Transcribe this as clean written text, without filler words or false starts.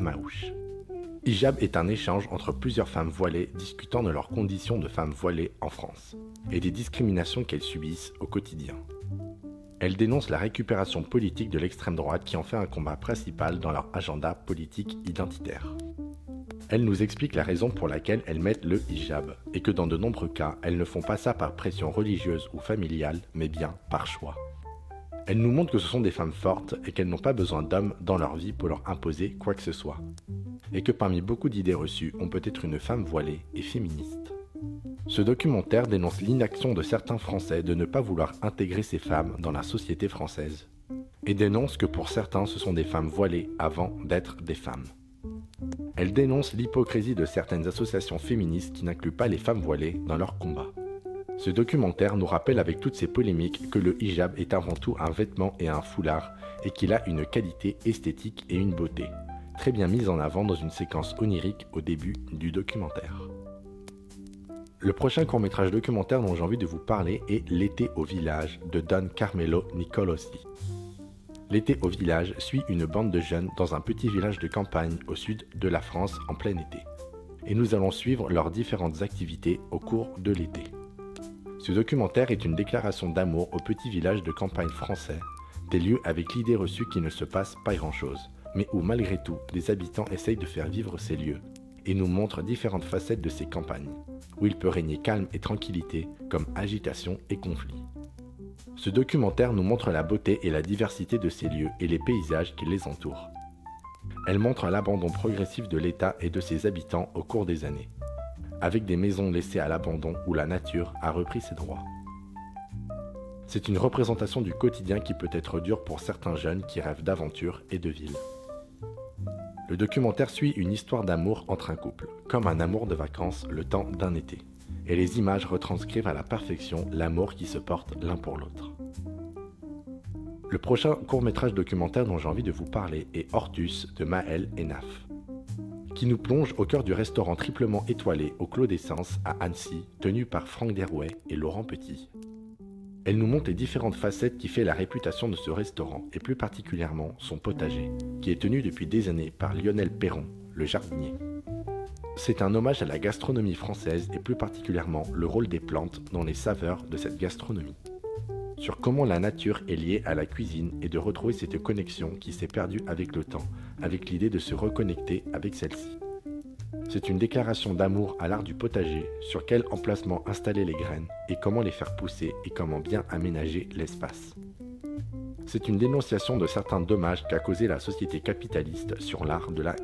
Maouche. Hijab est un échange entre plusieurs femmes voilées discutant de leurs conditions de femmes voilées en France et des discriminations qu'elles subissent au quotidien. Elle dénonce la récupération politique de l'extrême droite qui en fait un combat principal dans leur agenda politique identitaire. Elle nous explique la raison pour laquelle elles mettent le hijab et que dans de nombreux cas, elles ne font pas ça par pression religieuse ou familiale, mais bien par choix. Elle nous montre que ce sont des femmes fortes et qu'elles n'ont pas besoin d'hommes dans leur vie pour leur imposer quoi que ce soit. Et que parmi beaucoup d'idées reçues, on peut être une femme voilée et féministe. Ce documentaire dénonce l'inaction de certains Français de ne pas vouloir intégrer ces femmes dans la société française et dénonce que pour certains ce sont des femmes voilées avant d'être des femmes. Elle dénonce l'hypocrisie de certaines associations féministes qui n'incluent pas les femmes voilées dans leur combat. Ce documentaire nous rappelle avec toutes ces polémiques que le hijab est avant tout un vêtement et un foulard et qu'il a une qualité esthétique et une beauté, très bien mise en avant dans une séquence onirique au début du documentaire. Le prochain court-métrage documentaire dont j'ai envie de vous parler est L'été au village de Don Carmelo Nicolosi. L'été au village suit une bande de jeunes dans un petit village de campagne au sud de la France en plein été. Et nous allons suivre leurs différentes activités au cours de l'été. Ce documentaire est une déclaration d'amour au petit village de campagne français, des lieux avec l'idée reçue qu'il ne se passe pas grand-chose, mais où malgré tout, les habitants essayent de faire vivre ces lieux, et nous montrent différentes facettes de ces campagnes, où il peut régner calme et tranquillité, comme agitation et conflit. Ce documentaire nous montre la beauté et la diversité de ces lieux et les paysages qui les entourent. Elle montre l'abandon progressif de l'État et de ses habitants au cours des années, avec des maisons laissées à l'abandon où la nature a repris ses droits. C'est une représentation du quotidien qui peut être dur pour certains jeunes qui rêvent d'aventure et de ville. Le documentaire suit une histoire d'amour entre un couple, comme un amour de vacances le temps d'un été. Et les images retranscrivent à la perfection l'amour qui se porte l'un pour l'autre. Le prochain court-métrage documentaire dont j'ai envie de vous parler est Hortus de Maël Enaf, qui nous plonge au cœur du restaurant triplement étoilé au Clos d'Essence à Annecy, tenu par Franck Derouet et Laurent Petit. Elle nous montre les différentes facettes qui fait la réputation de ce restaurant, et plus particulièrement son potager, qui est tenu depuis des années par Lionel Perron, le jardinier. C'est un hommage à la gastronomie française et plus particulièrement le rôle des plantes dans les saveurs de cette gastronomie. Sur comment la nature est liée à la cuisine et de retrouver cette connexion qui s'est perdue avec le temps, avec l'idée de se reconnecter avec celle-ci. C'est une déclaration d'amour à l'art du potager, sur quel emplacement installer les graines et comment les faire pousser et comment bien aménager l'espace. C'est une dénonciation de certains dommages qu'a causé la société capitaliste sur l'art de la